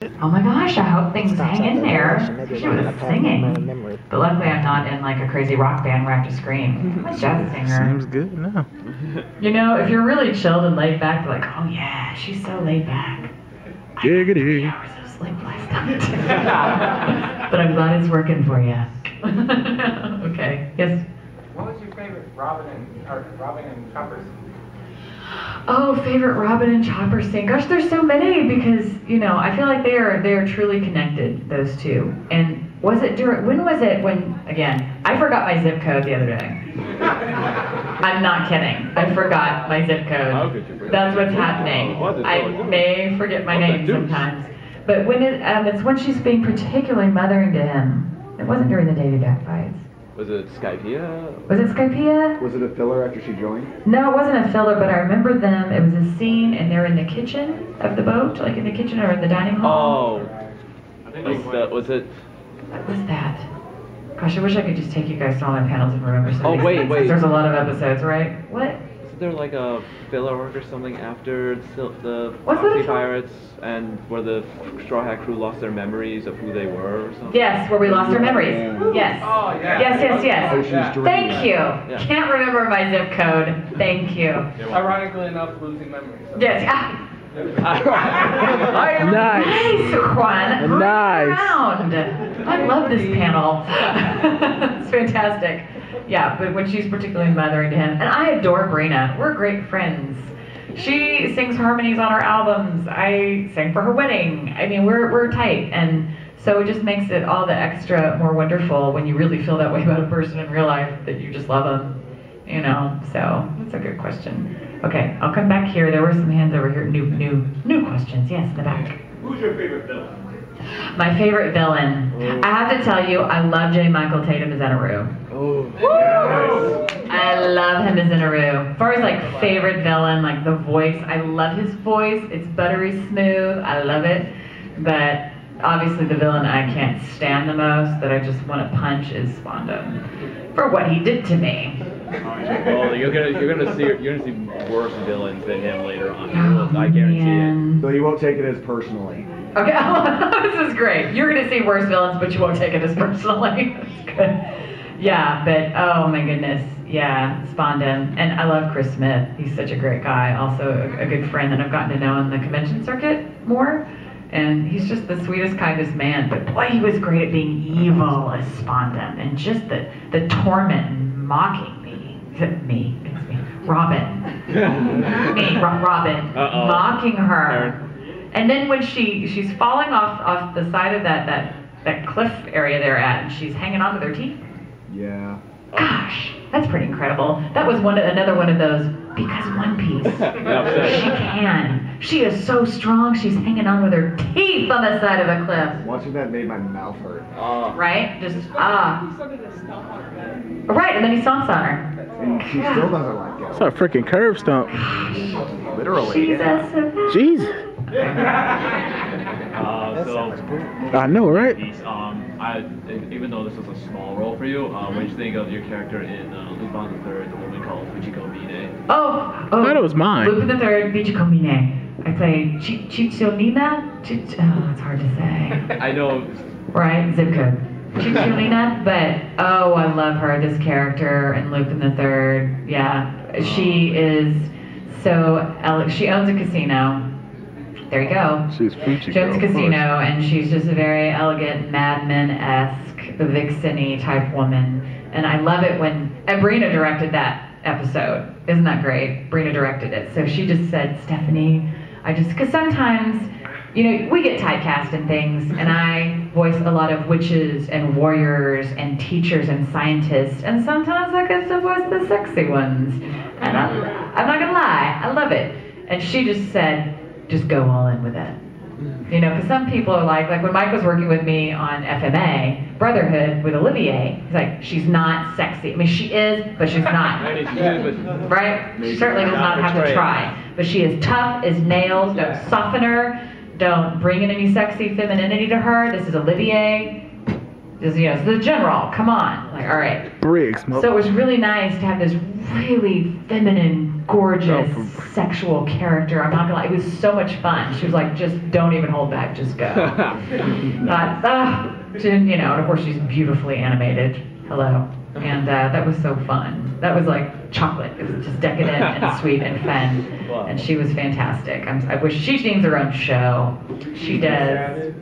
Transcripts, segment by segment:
Oh my gosh, I hope things hang in there. She was singing. But luckily I'm not in like a crazy rock band where I have to scream. I'm a jazz singer. Seems good now. You know, if you're really chilled and laid back, you're like, oh yeah, she's so laid back. Giggity. I got 3 hours of sleep last night. But I'm glad it's working for you. Okay, yes? What was your favorite Robin and Chopper scene? Oh, favorite Robin and Chopper scene. Gosh, there's so many because, you know, I feel like they are truly connected, those two. And was it when again, I forgot my zip code the other day. I'm not kidding. I forgot my zip code. That's what's happening. I may forget my name sometimes. But when it's when she's being particularly mothering to him. It wasn't during the Davy Duck fights. Was it Skypea? Was it Skypea? Was it a filler after she joined? No, it wasn't a filler, but I remember them. It was a scene, and they're in the kitchen of the boat, like in the kitchen or in the dining hall. Oh. I think was it? What was that? Gosh, I wish I could just take you guys to all my panels and remember some of these things, 'cause wait. there's a lot of episodes, right? What? Isn't there like a filler arc or something after the What's that Foxy Pirates and where the Straw Hat crew lost their memories of who they were or something? Yes, where we lost our memories. Yes. Oh, yeah. Yes. Thank you. Yeah. Can't remember my zip code. Thank you. Ironically enough, losing memories. So. Yes. Nice. Nice, Juan. Nice. Around. I love this panel. It's fantastic. Yeah, but when she's particularly mothering to him, and I adore Brina. We're great friends. She sings harmonies on her albums. I sang for her wedding. I mean, we're tight, and so it just makes it all the extra more wonderful when you really feel that way about a person in real life that you just love them. You know, so that's a good question. Okay, I'll come back here. There were some hands over here. New questions. Yes, in the back. Who's your favorite villain? My favorite villain. I have to tell you, I love J. Michael Tatum as Inaru. Oh. I love him as Inaru. As far as like favorite villain, like the voice, I love his voice. It's buttery smooth. I love it. But obviously the villain I can't stand the most, that I just want to punch, is Spondo for what he did to me. Well, you're gonna see worse villains than him later on. Oh, I guarantee man. So you won't take it as personally. Okay, this is great. You're gonna see worse villains, but you won't take it as personally. That's good. Yeah, but oh my goodness, yeah, Spondon. And I love Chris Smith. He's such a great guy. Also a good friend that I've gotten to know on the convention circuit more. And he's just the sweetest, kindest man. But boy, he was great at being evil as Spondon, and just the torment and mocking Robin. Robin. Mocking her. And then when she's falling off the side of that cliff area they're at, and she's hanging onto their teeth. Yeah. Gosh, that's pretty incredible. That was another one of those, because One Piece. She can. She is so strong, she's hanging on with her teeth on the side of a cliff. Watching that made my mouth hurt. Right? Just, Right, and then he stomps on her. And she still doesn't like it. It's a freaking curb stomp. Literally. Jesus. I know, right? Even though this is a small role for you, what do you think of your character in Lupin the Third, the one we call Fujiko Mine? Oh, I thought it was mine. Lupin the Third, Fujiko Mine. I play Chicholina. Oh, it's hard to say. I know. Right, zip code. Chicholina, but oh, I love her. This character in Lupin the Third. Yeah, she is so elegant. She owns a casino. There you go. She's Fujiko. She owns a casino, and she's just a very elegant, Mad Men-esque, vixen-y type woman. And I love it when Brina directed that episode. Isn't that great? Brina directed it. So she just said, Stephanie, because sometimes, you know, we get typecast in things, and I voice a lot of witches and warriors and teachers and scientists, and sometimes I get to voice the sexy ones. And I'm not gonna lie, I love it. And she just said, just go all in with it. You know, because some people are like when Mike was working with me on FMA, Brotherhood with Olivier, he's like, she's not sexy. I mean, she is, but she's not. Right? She certainly does not have to try. But she is tough as nails. Don't soften her. Don't bring in any sexy femininity to her. This is Olivier. This, you know, it's the general. Come on. Like, all right. Briggs. So it was really nice to have this really feminine, gorgeous sexual character. I'm not gonna lie, it was so much fun. She was like, just don't even hold back, just go. You know, and of course she's beautifully animated. Hello. And that was so fun. That was like chocolate. It was just decadent and sweet and fun. Wow. And she was fantastic. I wish she needs her own show. She does.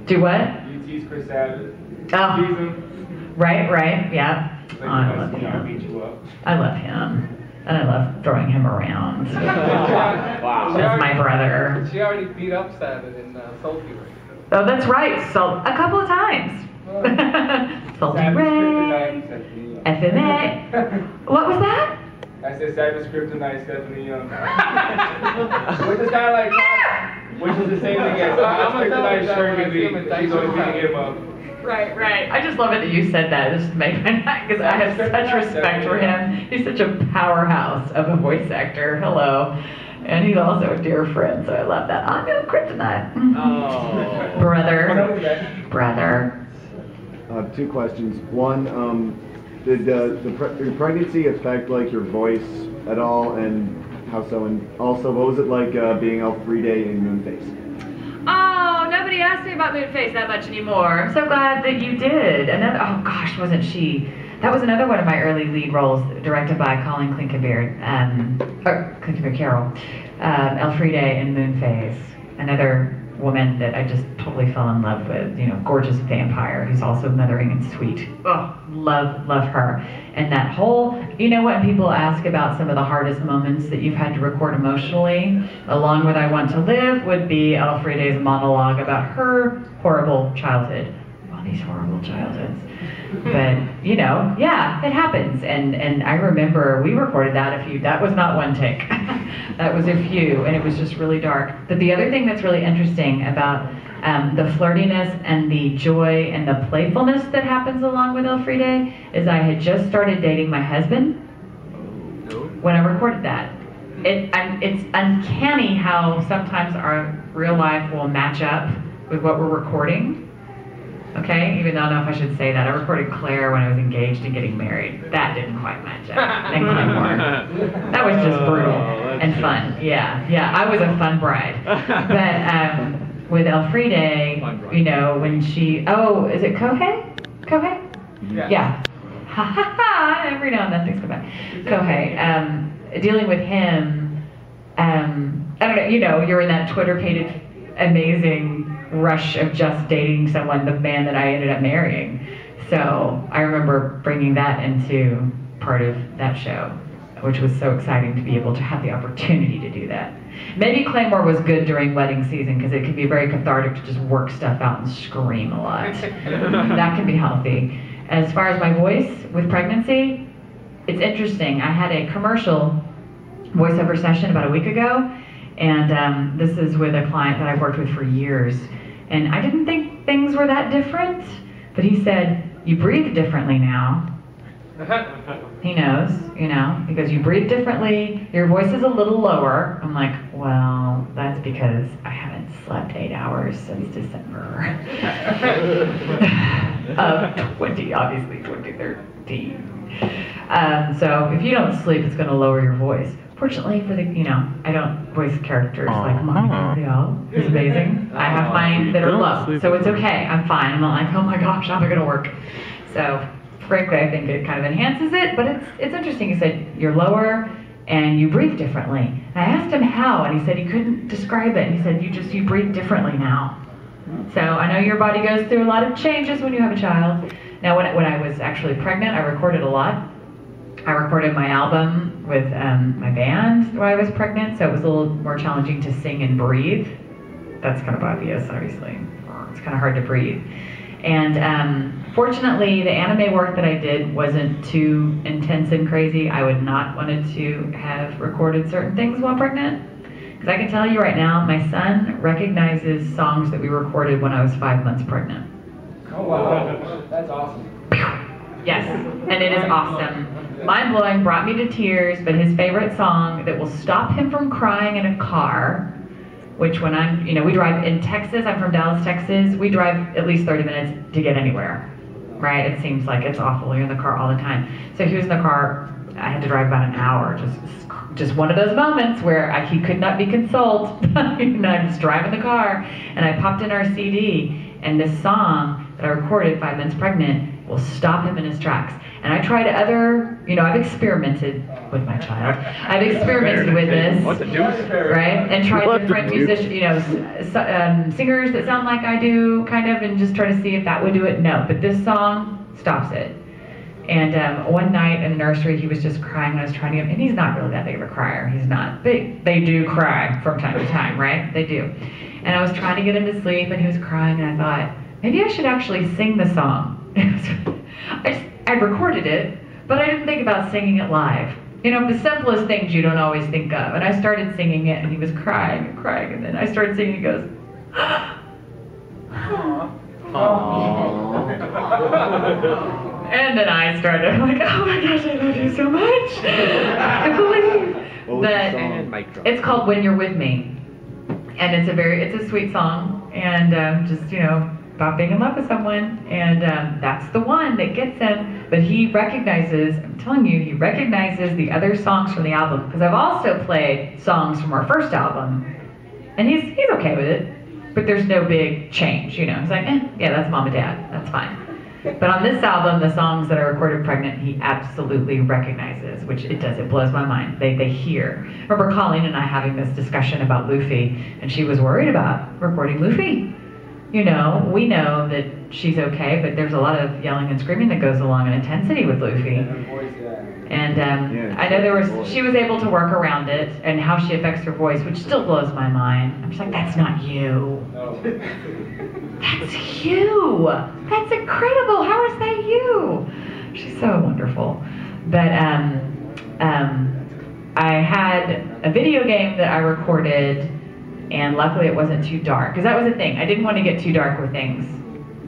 Do what? UT's Chris Abbott. Oh. Season. Right, yeah. Like, Oh, I love beat him. you up. I love him. And I love throwing him around. Wow. That's my brother. She already beat up Sabbath in Soul Ray. Oh, that's right. So a couple of times. Salty Ray, FMA. What was that? I said Sabbath Kryptonite, Stephanie Young. Which is kind of like, which is the same thing as Kryptonite Sherman Lee. She's always beating him up. Right. I just love it that you said that. It just makes my night because I have such respect for him. He's such a powerhouse of a voice actor. Hello. And he's also a dear friend, so I love that. I'm your kryptonite. Oh. Brother. Two questions. One, did your pregnancy affect like your voice at all, and how so? And also, what was it like being Elfride in Moonface? Oh, nobody asked me about Moonface that much anymore. I'm so glad that you did. Oh gosh, wasn't she? That was another one of my early lead roles, directed by Colin Clinkenbeard, or Clinkenbeard Carroll, Elfride in Moonface. Another woman that I just totally fell in love with, you know, gorgeous vampire who's also mothering and sweet. Oh, love her. And that whole, you know, when people ask about some of the hardest moments that you've had to record emotionally, along with I Want to Live would be Elfride's monologue about her horrible childhood. All these horrible childhoods. But, you know, yeah, it happens. And I remember we recorded that that was not one take. That was a few, and it was just really dark. But the other thing that's really interesting about the flirtiness and the joy and the playfulness that happens along with Elfride is I had just started dating my husband when I recorded that. It's uncanny how sometimes our real life will match up with what we're recording. Okay, even though I don't know if I should say that. I recorded Claire when I was engaged and getting married. That didn't quite match up. And Claymore. That was just brutal and fun. Yeah, I was a fun bride. But with Elfride, you know, when she, is it Kohei? Yeah. Ha ha ha, every now and then things come back. Kohei, dealing with him, I don't know, you know, you're in that Twitter-pated amazing rush of just dating someone, the man that I ended up marrying. So I remember bringing that into part of that show, which was so exciting to be able to have the opportunity to do that. Maybe Claymore was good during wedding season because it can be very cathartic to just work stuff out and scream a lot. That can be healthy. As far as my voice with pregnancy, it's interesting. I had a commercial voiceover session about a week ago, and this is with a client that I've worked with for years. And I didn't think things were that different, but he said, you breathe differently now. He knows, you know, because you breathe differently, your voice is a little lower. I'm like, well, that's because I haven't slept 8 hours since December of 2013. So if you don't sleep, it's going to lower your voice. Fortunately for the, you know, I don't voice characters like Mommy Gabrielle, who's amazing. I have mine that are low, so it's okay. I'm fine. I'm not like, oh my gosh, how am I going to work? So frankly, I think it kind of enhances it, but it's interesting. He said, you're lower and you breathe differently. And I asked him how, and he said he couldn't describe it. And he said, you breathe differently now. So I know your body goes through a lot of changes when you have a child. Now, when I was actually pregnant, I recorded a lot. I recorded my album with my band while I was pregnant, so it was a little more challenging to sing and breathe. That's kind of obvious, obviously. It's kind of hard to breathe. And fortunately, the anime work that I did wasn't too intense and crazy. I would not wanted to have recorded certain things while pregnant. Because I can tell you right now, my son recognizes songs that we recorded when I was 5 months pregnant. Oh wow, that's awesome. Yes, and it is awesome. Mind-blowing, brought me to tears, but his favorite song that will stop him from crying in a car, which when I'm, you know, we drive in Texas, I'm from Dallas, Texas, we drive at least 30 minutes to get anywhere, right? It seems like it's awful, you're in the car all the time. So he was in the car, I had to drive about an hour, just just one of those moments where he could not be consoled. And I was driving the car, and I popped in our CD, and this song that I recorded, 5 Months Pregnant, will stop him in his tracks. And I tried other, I've experimented with my child. I've experimented with this, right? And tried different musicians, singers that sound like I do, kind of, and just try to see if that would do it. No, but this song stops it. And one night in the nursery, he was just crying when I was trying to get him, and he's not really that big of a crier. He's not. They do cry from time to time, right? They do. And I was trying to get him to sleep, and he was crying, and I thought, maybe I should actually sing the song. I recorded it, but I didn't think about singing it live. The simplest things you don't always think of. And I started singing it, and he was crying and crying, and then I started singing, he goes, and then I started like, oh my gosh, I love you so much. I believe that it's called When You're With Me. And it's a sweet song, and just, about being in love with someone, and that's the one that gets him. But he recognizes, I'm telling you, he recognizes the other songs from the album, because I've also played songs from our first album, and he's okay with it, but there's no big change, He's like, yeah, that's mom and dad, that's fine. But on this album, the songs that I recorded pregnant, he absolutely recognizes, which it blows my mind. They hear. I remember Colleen and I having this discussion about Luffy, and she was worried about recording Luffy. We know that she's okay, but there's a lot of yelling and screaming that goes along in intensity with Luffy. And I know she was able to work around it and how she affects her voice, which still blows my mind. I'm just like, that's not you. That's you. That's incredible. How is that you? She's so wonderful. But I had a video game that I recorded, and luckily it wasn't too dark, because that was the thing. I didn't want to get too dark with things,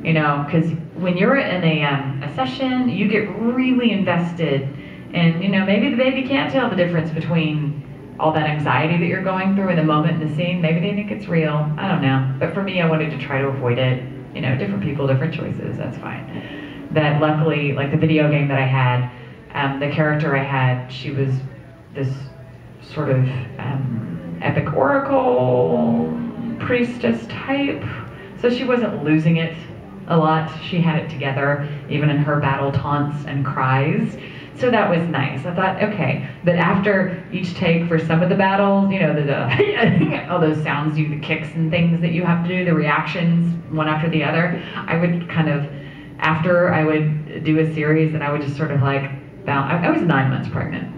because when you're in a session, you get really invested, and maybe the baby can't tell the difference between all that anxiety that you're going through in the moment in the scene. Maybe they think it's real. I don't know. But for me, I wanted to try to avoid it. Different people, different choices. That's fine. That luckily, like the video game that I had, the character I had, she was this sort of epic oracle priestess type. So she wasn't losing it a lot. She had it together, even in her battle taunts and cries. So that was nice. I thought, okay, but after each take for some of the battles, all those sounds, the kicks and things that you have to do, the reactions, one after the other, I would after I would do a series, and I would just sort of like, I was 9 months pregnant.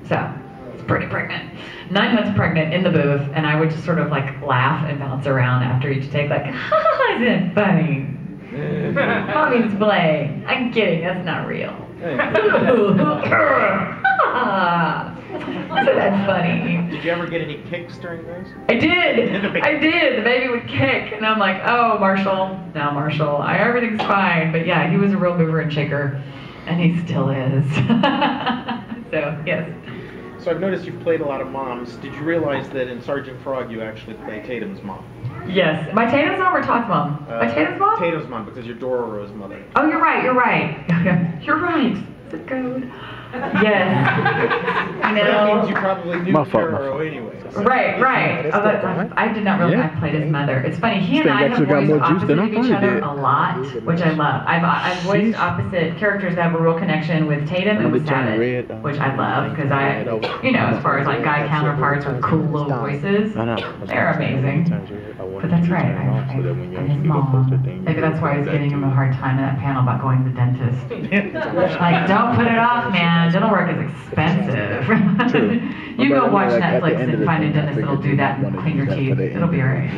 So, it's pretty pregnant. 9 months pregnant in the booth, and I would just sort of like laugh and bounce around after each take, like, ha, isn't it funny? Mommy's play. I'm kidding, that's not real. Isn't that funny? Did you ever get any kicks during those? I did. The baby would kick, and I'm like, oh, Marshall. No, Marshall. Everything's fine. But yeah, he was a real mover and shaker, and he still is. So, yes. So I've noticed you've played a lot of moms. Did you realize that in Sergeant Frog you actually play Tatum's mom? Yes. My Tatum's mom or Todd's mom? My Tatum's mom? Tatum's mom, because you're Dororo's mother. Oh, you're right. You're right. It's a code. Yes. That means you probably knew Dororo anyway. Right. I did not realize I played his mother. It's funny. He and I have voiced opposite of each other a lot, which I love. I've voiced opposite characters that have a real connection with Tatum and with Savage, which I love, because as far as like guy counterparts with cool little voices, they're amazing. But that's right. And his mom. Maybe that's why I was giving him a hard time in that panel about going to the dentist. Like, don't put it off, man. Dental work is expensive. You go watch Netflix and find a dentist that'll do that and clean your teeth. It'll be alright.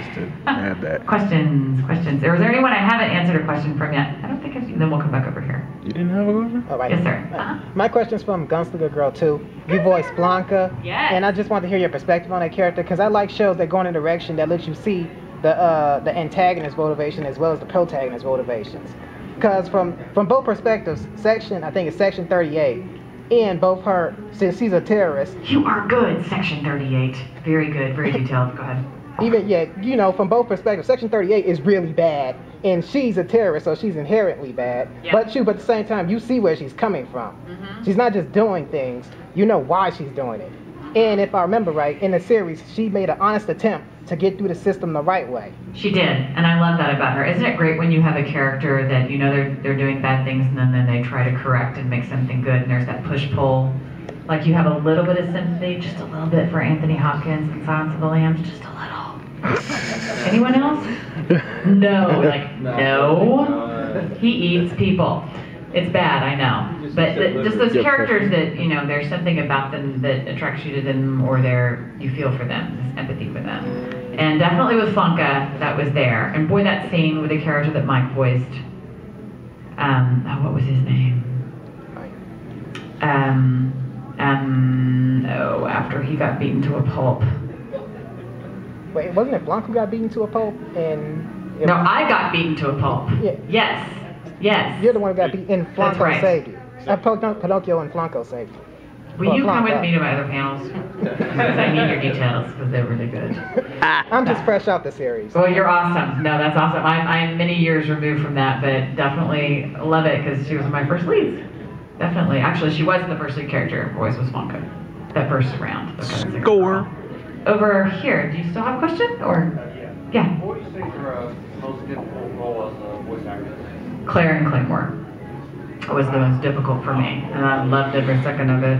Questions. Is there anyone I haven't answered a question from yet? I don't think I've seen. Then we'll come back over here. You didn't have a question? All right. Yes, sir. My question's from Gunslinger Girl 2. You voiced Blanca. Yes. And I just want to hear your perspective on that character, because I like shows that go in a direction that lets you see the antagonist motivation as well as the protagonist motivations. Because from both perspectives, I think it's section 38, and both her, since she's a terrorist. You are good, section 38. Very good, very detailed. Go ahead. even you know, from both perspectives, Section 38 is really bad, and she's a terrorist, so she's inherently bad. Yeah. But at the same time, you see where she's coming from. She's not just doing things; you know why she's doing it. And if I remember right, in the series, she made an honest attempt to get through the system the right way. She did, and I love that about her. Isn't it great when you have a character that you know they're doing bad things, and then they try to correct and make something good, and there's that push-pull. Like you have a little bit of sympathy, just a little bit for Anthony Hopkins in Silence of the Lambs, just a little. Anyone else? No, like no. He eats people. It's bad, I know. But just those characters that, you know, there's something about them that attracts you to them, or you feel for them, this empathy for them. And definitely with Flunka, that was there. And boy, that scene with the character that Mike voiced, what was his name? After he got beaten to a pulp. Wait, wasn't it Blanc who got beaten to a pulp? And No, I got beaten to a pulp. Yeah. Yes. You're the one who got beaten, and Flanco right. saved you. Pinocchio and Flanco saved you. Will you come with Blanca. me to my other panels? Because I need your details, because they're really good. I'm just fresh out the series. Well, you're awesome. No, that's awesome. I'm many years removed from that, but definitely love it, because she was my first lead. Definitely. Actually, she wasn't the first lead character. Her voice was Flunka. That first round. Score. Over here. Do you still have a question? Or yeah. What would you say your most difficult role as a voice actor? Claire and Claymore was the most difficult for me, and I loved every second of it,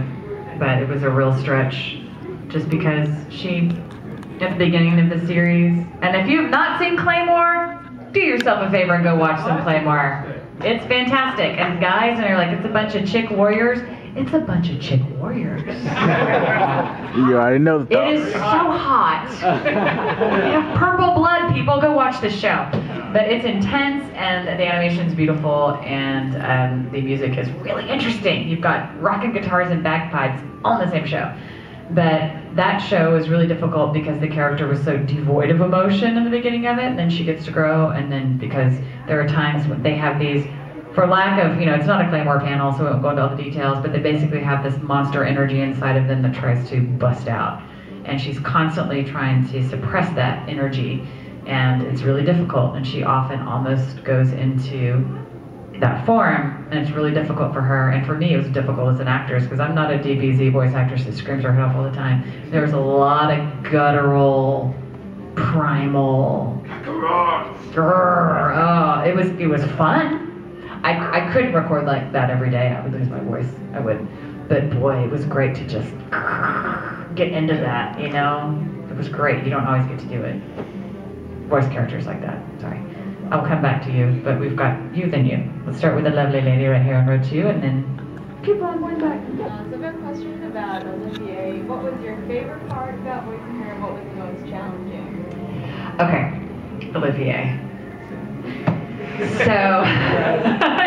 but it was a real stretch just because she, at the beginning of the series, and if you've not seen Claymore, do yourself a favor and go watch some Claymore. It's fantastic, and guys, and you're like, it's a bunch of chick warriors. It's a bunch of chick warriors. You already know the It is so hot. We have purple blood, people. Go watch the show. But it's intense, and the animation's beautiful, and the music is really interesting. You've got rocking guitars and bagpipes on the same show. But that show is really difficult because the character was so devoid of emotion in the beginning of it, and then she gets to grow, and then because there are times when they have these, for lack of, it's not a Claymore panel, so we won't go into all the details, but they basically have this monster energy inside of them that tries to bust out. And she's constantly trying to suppress that energy, and it's really difficult, and she often almost goes into that form, and it's really difficult for her, and for me it was difficult as an actress, because I'm not a DBZ voice actress that screams her head off all the time. There was a lot of guttural, primal, it was fun. I couldn't record like that every day. I would lose my voice. I would. But boy, it was great to just get into that, It was great. You don't always get to do it. Voice characters like that. Sorry. I'll come back to you, but we've got you, then you. Let's start with the lovely lady right here on row 2, and then keep on going back. So I have a question about Olivier. What was your favorite part about voicing her, and what was the most challenging? Okay, Olivier. So,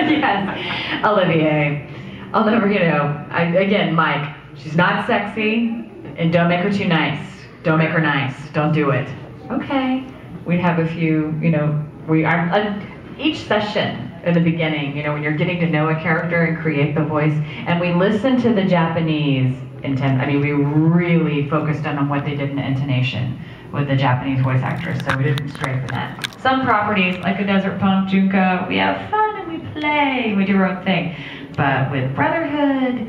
yes, Olivier. I'll never, again, Mike, she's not sexy, and don't make her too nice. Don't make her nice. Don't do it. Okay. We'd have a few, each session in the beginning, when you're getting to know a character and create the voice, and we listened to the Japanese intent. We really focused on what they did in the intonation with the Japanese voice actors, so we didn't stray from that. Some properties, like a Desert Punk, Junko, we have fun and we play, we do our own thing. But with Brotherhood,